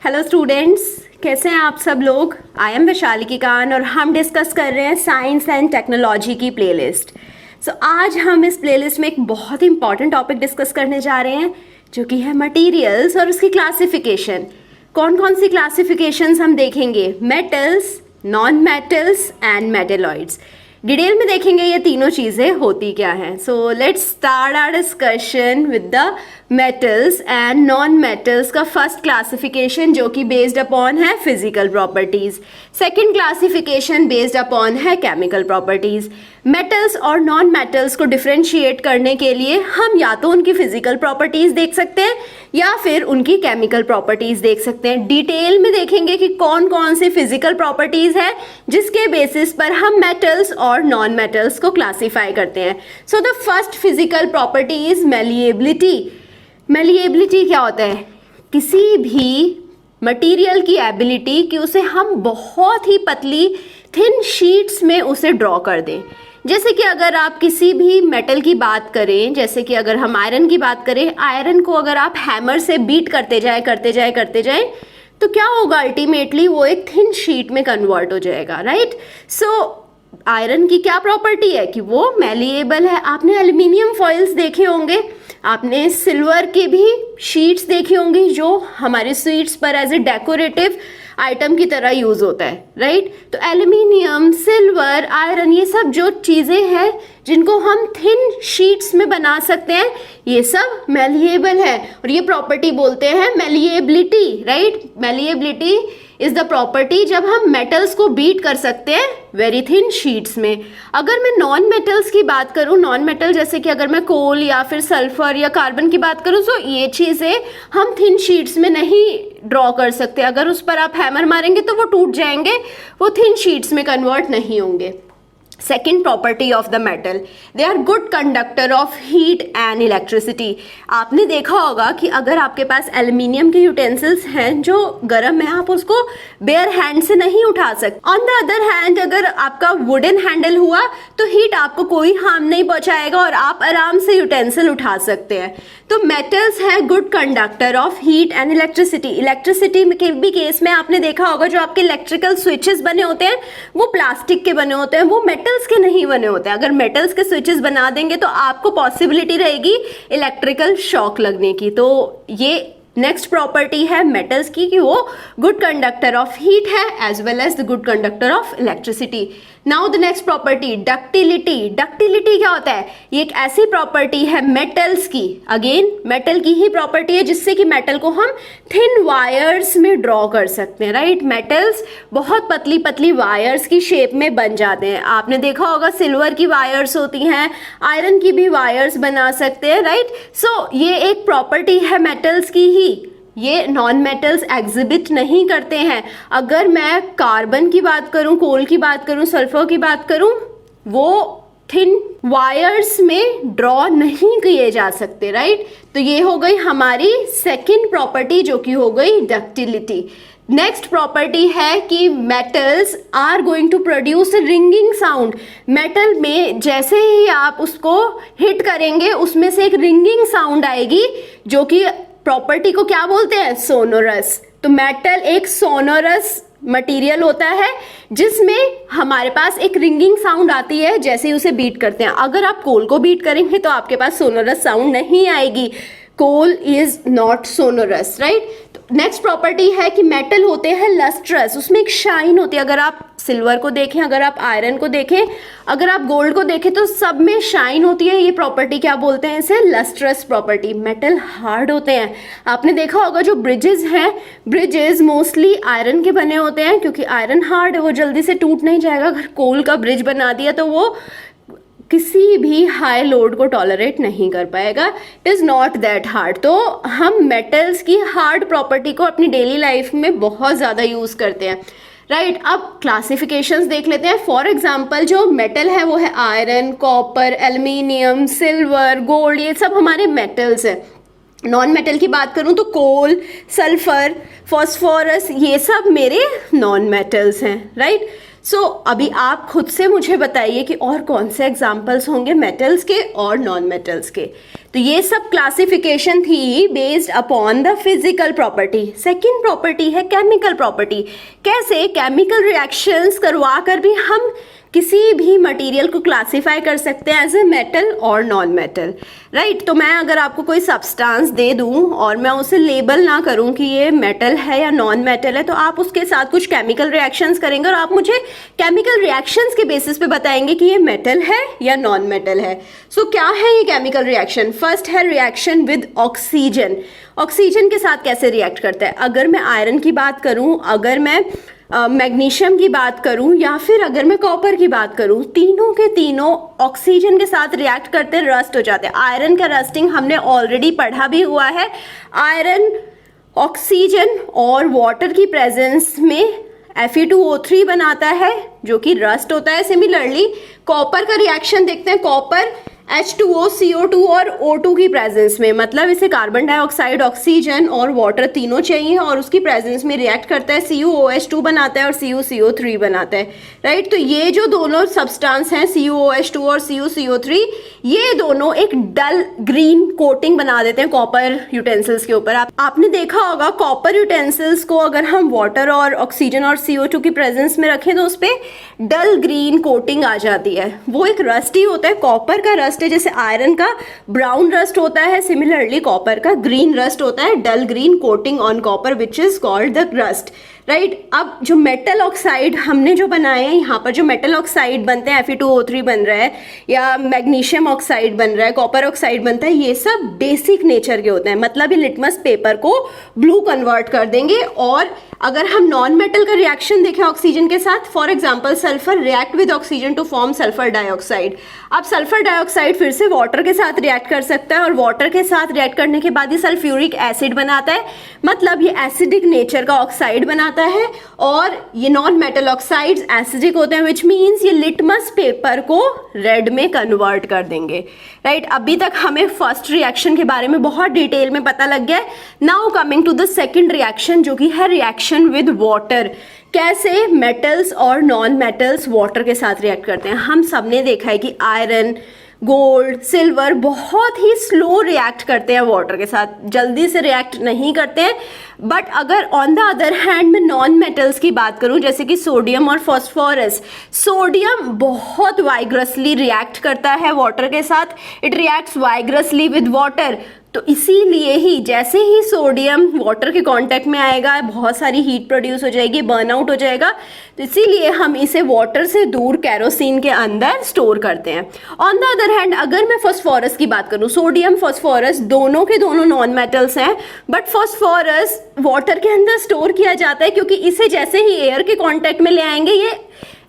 Hello students, कैसे हैं आप सब लोग। आई एम वैशाली किकान और हम डिस्कस कर रहे हैं साइंस एंड टेक्नोलॉजी की प्लेलिस्ट। आज हम इस प्लेलिस्ट में एक बहुत ही इंपॉर्टेंट टॉपिक डिस्कस करने जा रहे हैं जो कि है मटेरियल्स और उसकी क्लासिफिकेशन। कौन कौन सी क्लासिफिकेशंस हम देखेंगे? Metals, non metals and metalloids. Detail में देखेंगे ये तीनों चीज़ें होती क्या हैं। So let's start our discussion with the metals and non metals का फर्स्ट क्लासिफिकेशन जो कि बेस्ड अपॉन है physical properties. Second classification based upon है केमिकल प्रॉपर्टीज। मेटल्स और नॉन मेटल्स को डिफरेंशिएट करने के लिए हम या तो उनकी फिजिकल प्रॉपर्टीज देख सकते हैं या फिर उनकी केमिकल प्रॉपर्टीज देख सकते हैं। डिटेल में देखेंगे कि कौन कौन सी फिजिकल प्रॉपर्टीज है जिसके बेसिस पर हम मेटल्स और नॉन मेटल्स को क्लासीफाई करते हैं। So the first physical property is malleability. Malleability क्या होता है? किसी भी मटेरियल की एबिलिटी कि उसे हम बहुत ही पतली थिन शीट्स में उसे ड्रॉ कर दें। जैसे कि अगर आप किसी भी मेटल की बात करें, जैसे कि अगर हम आयरन की बात करें, आयरन को अगर आप हैमर से बीट करते जाए तो क्या होगा? अल्टीमेटली वो एक थिन शीट में कन्वर्ट हो जाएगा, राइट। सो आयरन की क्या प्रॉपर्टी है कि वो मेलिएबल है। आपने एल्युमिनियम फॉइल्स देखे होंगे, आपने सिल्वर के भी शीट्स देखी होंगी जो हमारे स्वीट्स पर एज ए डेकोरेटिव आइटम की तरह यूज होता है, राइट। तो एल्युमिनियम, सिल्वर, आयरन, ये सब जो चीजें हैं जिनको हम थिन शीट्स में बना सकते हैं, ये सब मेलिएबल है और ये प्रॉपर्टी बोलते हैं malleability, right. Malleability is the property जब हम मेटल्स को बीट कर सकते हैं वेरी थिन शीट्स में। अगर मैं नॉन मेटल्स की बात करूं, नॉन मेटल जैसे कि अगर मैं कोल या फिर सल्फर या कार्बन की बात करूं, तो ये चीज़ें हम थिन शीट्स में नहीं ड्रॉ कर सकते। अगर उस पर आप हैमर मारेंगे तो वो टूट जाएंगे, वो थिन शीट्स में कन्वर्ट नहीं होंगे। Second property of the metal, they are good conductor of heat and electricity. आपने देखा होगा कि अगर आपके पास एल्युमिनियम के यूटेंसिल्स हैं जो गर्म है, आप उसको बेयर हैंड से नहीं उठा सकते। ऑन द अदर हैंड अगर आपका वुडन हैंडल हुआ तो हीट आपको कोई हार्म नहीं पहुंचाएगा और आप आराम से यूटेंसिल उठा सकते हैं। तो मेटल्स हैं good conductor of heat and electricity. Electricity के भी केस में आपने देखा होगा जो आपके इलेक्ट्रिकल स्विचेस बने होते हैं वो प्लास्टिक के बने होते हैं, वो मेटल्स के नहीं बने होते हैं। अगर मेटल्स के स्विचेस बना देंगे तो आपको पॉसिबिलिटी रहेगी इलेक्ट्रिकल शॉक लगने की। तो ये नेक्स्ट प्रॉपर्टी है मेटल्स की कि वो गुड कंडक्टर ऑफ हीट है as well as the good conductor of electricity. Now the next property, ductility. Ductility क्या होता है? ये एक ऐसी प्रॉपर्टी है मेटल्स की, अगेन मेटल की ही प्रॉपर्टी है जिससे कि मेटल को हम थिन वायर्स में ड्रॉ कर सकते हैं, राइट। मेटल्स बहुत पतली पतली वायर्स की शेप में बन जाते हैं। आपने देखा होगा सिल्वर की वायर्स होती हैं, आयरन की भी वायर्स बना सकते हैं, राइट। सो ये एक प्रॉपर्टी है मेटल्स की ही, ये नॉन मेटल्स एग्जिबिट नहीं करते हैं। अगर मैं कार्बन की बात करूं, कोल की बात करूं, सल्फर की बात करूं, वो थिन वायर्स में ड्रॉ नहीं किए जा सकते, राइट। तो ये हो गई हमारी सेकेंड प्रॉपर्टी जो कि हो गई डक्टिलिटी। नेक्स्ट प्रॉपर्टी है कि metals are going to produce ringing sound. Metal में जैसे ही आप उसको हिट करेंगे उसमें से एक रिंगिंग साउंड आएगी जो कि प्रॉपर्टी को क्या बोलते हैं? सोनोरस। तो मेटल एक सोनोरस मटेरियल होता है जिसमें हमारे पास एक रिंगिंग साउंड आती है जैसे ही उसे बीट करते हैं। अगर आप कोल को बीट करेंगे तो आपके पास सोनोरस साउंड नहीं आएगी। Coal is not sonorous, right. Next property है कि मेटल होते हैं लस्ट्रस, उसमें एक शाइन होती है। अगर आप सिल्वर को देखें, अगर आप आयरन को देखें, अगर आप गोल्ड को देखें तो सब में शाइन होती है। ये प्रॉपर्टी क्या बोलते हैं? इसे लस्ट्रस प्रॉपर्टी। मेटल हार्ड होते हैं। आपने देखा होगा जो ब्रिजेस हैं, ब्रिजेस मोस्टली आयरन के बने होते हैं क्योंकि आयरन हार्ड है, वो जल्दी से टूट नहीं जाएगा। अगर कोल का ब्रिज बना दिया तो वो किसी भी हाई लोड को टॉलरेट नहीं कर पाएगा। It is not that hard. तो हम मेटल्स की हार्ड प्रॉपर्टी को अपनी डेली लाइफ में बहुत ज़्यादा यूज़ करते हैं, राइट। अब क्लासिफिकेशंस देख लेते हैं। फॉर एग्जांपल जो मेटल है वो है iron, copper, aluminium, silver, gold, ये सब हमारे मेटल्स हैं। नॉन मेटल की बात करूं तो कोल, सल्फर, फॉस्फोरस, ये सब मेरे नॉन मेटल्स हैं, राइट। सो अभी आप खुद से मुझे बताइए कि और कौन से एग्जाम्पल्स होंगे मेटल्स के और नॉन मेटल्स के। तो ये सब क्लासिफिकेशन थी based upon the physical property. Second property है केमिकल प्रॉपर्टी। कैसे केमिकल रिएक्शंस करवा कर भी हम किसी भी मटेरियल को क्लासिफाई कर सकते हैं एज ए मेटल और नॉन मेटल, राइट। तो मैं अगर आपको कोई सब्सटेंस दे दूं और मैं उसे लेबल ना करूं कि ये मेटल है या नॉन मेटल है, तो आप उसके साथ कुछ केमिकल रिएक्शंस करेंगे और आप मुझे केमिकल रिएक्शंस के बेसिस पे बताएंगे कि ये मेटल है या नॉन मेटल है। सो क्या है ये केमिकल रिएक्शन? फर्स्ट है रिएक्शन विद ऑक्सीजन। ऑक्सीजन के साथ कैसे रिएक्ट करता है? अगर मैं आयरन की बात करूं, अगर मैं मैग्नीशियम की बात करूं, या फिर अगर मैं कॉपर की बात करूं, तीनों के तीनों ऑक्सीजन के साथ रिएक्ट करते रस्ट हो जाते हैं। आयरन का रस्टिंग हमने ऑलरेडी पढ़ा भी हुआ है। आयरन ऑक्सीजन और वाटर की प्रेजेंस में Fe2O3 बनाता है जो कि रस्ट होता है। सिमिलरली कॉपर का रिएक्शन देखते हैं। कॉपर H2O, CO2 और O2 की प्रेजेंस में, मतलब इसे कार्बन डाइऑक्साइड, ऑक्सीजन और वाटर तीनों चाहिए और उसकी प्रेजेंस में रिएक्ट करता है, CuOH2 बनाता है और CuCO3 बनाता है, राइट। तो ये जो दोनों सब्सटेंस हैं CuOH2 और CuCO3, ये दोनों एक डल ग्रीन कोटिंग बना देते हैं कॉपर यूटेंसिल्स के ऊपर। आपने देखा होगा कॉपर यूटेंसिल्स को अगर हम वाटर और ऑक्सीजन और CO2 की प्रेजेंस में रखें तो उस पर डल ग्रीन कोटिंग आ जाती है। वो एक रस्ट ही होता है। कॉपर का रस्ट है, जैसे आयरन का ब्राउन रस्ट होता है, सिमिलरली कॉपर का ग्रीन रस्ट होता है, dull green coating on copper which is called the rust, right. अब जो मेटल ऑक्साइड हमने जो बनाए हैं, यहाँ पर जो मेटल ऑक्साइड बनते हैं, Fe2O3 बन रहा है या मैग्नीशियम ऑक्साइड बन रहा है, कॉपर ऑक्साइड बनता है, ये सब बेसिक नेचर के होते हैं। मतलब ये लिटमस पेपर को ब्लू कन्वर्ट कर देंगे। और अगर हम नॉन मेटल का रिएक्शन देखें ऑक्सीजन के साथ, for example sulphur react with oxygen to form sulphur dioxide. अब सल्फर डाइऑक्साइड फिर से वाटर के साथ रिएक्ट कर सकता है और वाटर के साथ रिएक्ट करने के बाद ये सल्फ्यूरिक एसिड बनाता है, मतलब ये एसिडिक नेचर का ऑक्साइड बनाता है। और ये नॉन मेटल ऑक्साइड्स एसिडिक होते हैं, विच मीन्स ये लिटमस पेपर को रेड में कन्वर्ट कर देंगे, राइट। अभी तक हमें फर्स्ट रिएक्शन के बारे में बहुत डिटेल में पता लग गया है। Now coming to the second reaction जो कि है रिएक्शन विद वाटर। कैसे मेटल्स और नॉन मेटल्स वाटर के साथ रिएक्ट करते हैं। हम सबने देखा है कि आयरन, गोल्ड, सिल्वर बहुत ही स्लो रिएक्ट करते हैं वाटर के साथ, जल्दी से रिएक्ट नहीं करते हैं। बट अगर ऑन द अदर हैंड में नॉन मेटल्स की बात करूं, जैसे कि सोडियम और फॉस्फोरस, सोडियम बहुत वाइग्रसली रिएक्ट करता है वाटर के साथ। It reacts vigorously with water. तो इसीलिए ही जैसे ही सोडियम वाटर के कांटेक्ट में आएगा, बहुत सारी हीट प्रोड्यूस हो जाएगी, बर्नआउट हो जाएगा। तो इसीलिए हम इसे वाटर से दूर केरोसिन के अंदर स्टोर करते हैं। ऑन द अदर हैंड अगर मैं फॉस्फोरस की बात करूं, सोडियम फॉस्फोरस दोनों के दोनों नॉन मेटल्स हैं, बट फॉस्फोरस वाटर के अंदर स्टोर किया जाता है क्योंकि इसे जैसे ही एयर के कांटेक्ट में ले आएंगे ये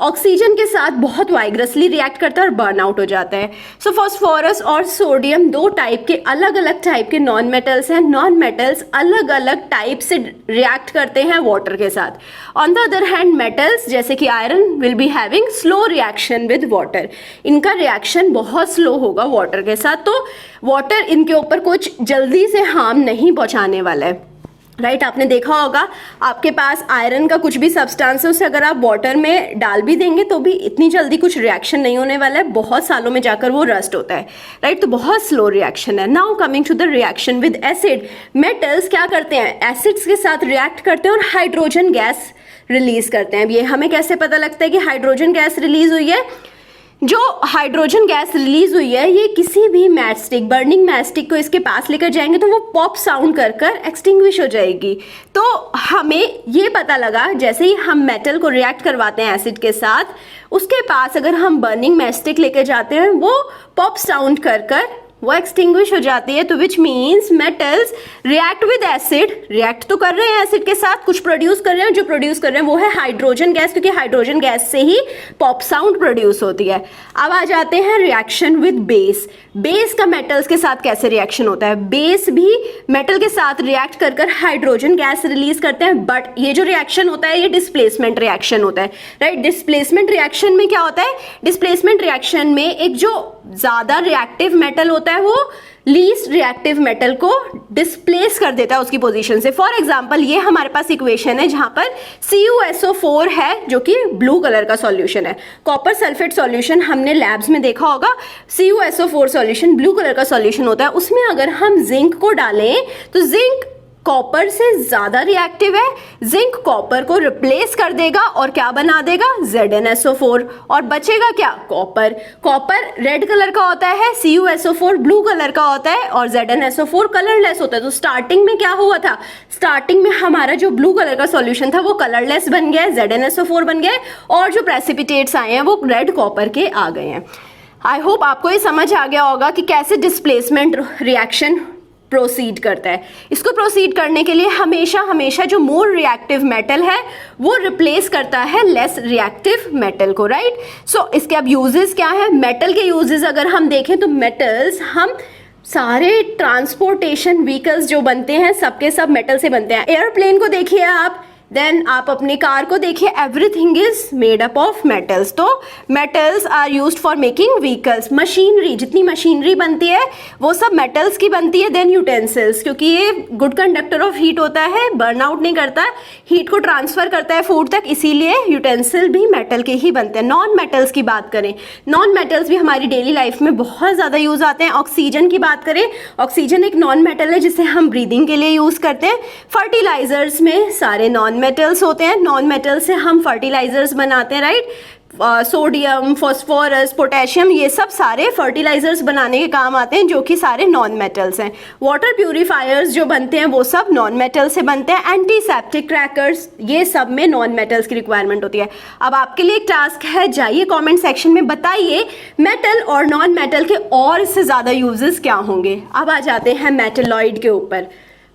ऑक्सीजन के साथ बहुत वाइग्रसली रिएक्ट करता है और बर्न आउट हो जाता है। सो फॉस्फोरस और सोडियम दो टाइप के अलग अलग टाइप के नॉन मेटल्स हैं। नॉन मेटल्स अलग अलग टाइप से रिएक्ट करते हैं वाटर के साथ। On the other hand metals जैसे कि iron will be having slow reaction with water. इनका रिएक्शन बहुत स्लो होगा वाटर के साथ, तो वाटर इनके ऊपर कुछ जल्दी से हार्म नहीं पहुंचाने वाला है, राइट। आपने देखा होगा आपके पास आयरन का कुछ भी सब्सटेंस है, उसे अगर आप वाटर में डाल भी देंगे तो भी इतनी जल्दी कुछ रिएक्शन नहीं होने वाला है, बहुत सालों में जाकर वो रस्ट होता है, राइट। तो बहुत स्लो रिएक्शन है। Now coming to the reaction with acid. Metals क्या करते हैं, एसिड्स के साथ रिएक्ट करते हैं और हाइड्रोजन गैस रिलीज करते हैं। अब ये हमें कैसे पता लगता है कि हाइड्रोजन गैस रिलीज हुई है? जो हाइड्रोजन गैस रिलीज हुई है ये किसी भी मैचस्टिक, बर्निंग मैचस्टिक को इसके पास लेकर जाएंगे तो वो पॉप साउंड कर कर एक्सटिंग्विश हो जाएगी। तो हमें ये पता लगा जैसे ही हम मेटल को रिएक्ट करवाते हैं एसिड के साथ, उसके पास अगर हम बर्निंग मैचस्टिक लेकर जाते हैं वो पॉप साउंड कर कर वो एक्सटिंग्विश हो जाती है। तो which means metals react with acid, react तो कर रहे हैं एसिड के साथ, कुछ प्रोड्यूस कर रहे हैं, जो प्रोड्यूस कर रहे हैं वो है हाइड्रोजन गैस, क्योंकि हाइड्रोजन गैस से ही पॉप साउंड प्रोड्यूस होती है। अब आ जाते हैं रिएक्शन विद बेस। बेस का मेटल्स के साथ कैसे रिएक्शन होता है? बेस भी मेटल के साथ रिएक्ट कर कर हाइड्रोजन गैस रिलीज करते हैं, बट ये जो रिएक्शन होता है ये डिस्प्लेसमेंट रिएक्शन होता है, राइट। डिस्प्लेसमेंट रिएक्शन में क्या होता है? डिस्प्लेसमेंट रिएक्शन में एक जो ज्यादा रिएक्टिव मेटल होता करता है, वो लीस्ट रिएक्टिव मेटल को डिस्प्लेस कर देता है उसकी पोजीशन से। फॉर एग्जांपल ये हमारे पास इक्वेशन है जहां पर CuSO4 है जो कि ब्लू कलर का सॉल्यूशन है। कॉपर सल्फेट सॉल्यूशन हमने लैब्स में देखा होगा, CuSO4 सॉल्यूशन ब्लू कलर का सॉल्यूशन होता है। उसमें अगर हम जिंक को डालें तो जिंक कॉपर से ज्यादा रिएक्टिव है, जिंक कॉपर को रिप्लेस कर देगा और क्या बना देगा, ZnSO4, और बचेगा क्या, कॉपर। कॉपर रेड कलर का होता है, CuSO4 ब्लू कलर का होता है और ZnSO4 कलरलेस होता है। तो स्टार्टिंग में क्या हुआ था, स्टार्टिंग में हमारा जो ब्लू कलर का सॉल्यूशन था वो कलरलेस बन गया है, ZnSO4 बन गया है, और जो प्रेसिपिटेट्स आए हैं वो रेड कॉपर के आ गए हैं। आई होप आपको ये समझ आ गया होगा कि कैसे डिस्प्लेसमेंट रिएक्शन प्रोसीड करता है। इसको प्रोसीड करने के लिए हमेशा जो मोर रिएक्टिव मेटल है वो रिप्लेस करता है लेस रिएक्टिव मेटल को, राइट। सो इसके अब यूजेस क्या है, मेटल के यूजेस अगर हम देखें तो मेटल्स हम सारे ट्रांसपोर्टेशन व्हीकल्स जो बनते हैं सबके सब मेटल से बनते हैं। एयरप्लेन को देखिए आप, देन आप अपनी कार को देखिए, everything is made up of metals. तो metals are used for making vehicles. Machinery, जितनी मशीनरी बनती है वो सब मेटल्स की बनती है। देन यूटेंसिल्स, क्योंकि ये गुड कंडक्टर ऑफ हीट होता है, बर्न आउट नहीं करता, हीट को ट्रांसफर करता है फूड तक, इसीलिए यूटेंसिल भी मेटल के ही बनते हैं। नॉन मेटल्स की बात करें, नॉन मेटल्स भी हमारी डेली लाइफ में बहुत ज़्यादा यूज आते हैं। ऑक्सीजन की बात करें, ऑक्सीजन एक नॉन मेटल है जिसे हम ब्रीदिंग के लिए यूज़ करते हैं। फर्टिलाइजर्स में सारे नॉन मेटल्स होते हैं, नॉन मेटल से हम फर्टिलाइजर्स बनाते हैं, राइट। सोडियम, फॉस्फोरस, पोटेशियम, ये सब सारे फर्टिलाइजर्स बनाने के काम आते हैं जो कि सारे नॉन मेटल्स हैं। वाटर प्यूरिफायर्स जो बनते हैं वो सब नॉन मेटल से बनते हैं। एंटीसेप्टिक क्रैकर्स, ये सब में नॉन मेटल्स की रिक्वायरमेंट होती है। अब आपके लिए एक टास्क है, जाइए कमेंट सेक्शन में बताइए मेटल और नॉन मेटल के और इससे ज़्यादा यूजेस क्या होंगे। अब आ जाते हैं मेटलॉइड के ऊपर।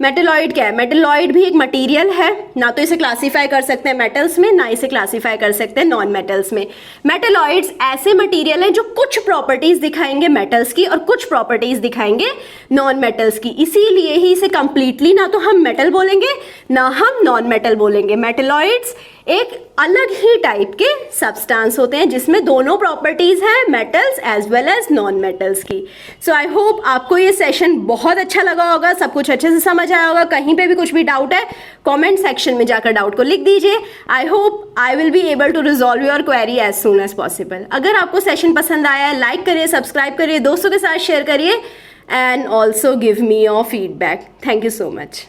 मेटलॉइड क्या है, मेटलॉइड भी एक मटेरियल है, ना तो इसे क्लासीफाई कर सकते हैं मेटल्स में, ना इसे क्लासीफाई कर सकते हैं नॉन मेटल्स में। मेटलॉइड्स ऐसे मटेरियल हैं जो कुछ प्रॉपर्टीज दिखाएंगे मेटल्स की और कुछ प्रॉपर्टीज दिखाएंगे नॉन मेटल्स की, इसीलिए ही इसे कंप्लीटली ना तो हम मेटल बोलेंगे ना हम नॉन मेटल बोलेंगे। मेटलॉइड्स एक अलग ही टाइप के सब्सटेंस होते हैं जिसमें दोनों प्रॉपर्टीज हैं, metals as well as non metals की। सो आई होप आपको ये सेशन बहुत अच्छा लगा होगा, सब कुछ अच्छे से समझ आया होगा। कहीं पे भी कुछ भी डाउट है कमेंट सेक्शन में जाकर डाउट को लिख दीजिए। I hope I will be able to resolve your query as soon as possible. अगर आपको सेशन पसंद आया है लाइक करिए, सब्सक्राइब करिए, दोस्तों के साथ शेयर करिए and also give me your feedback. Thank you so much.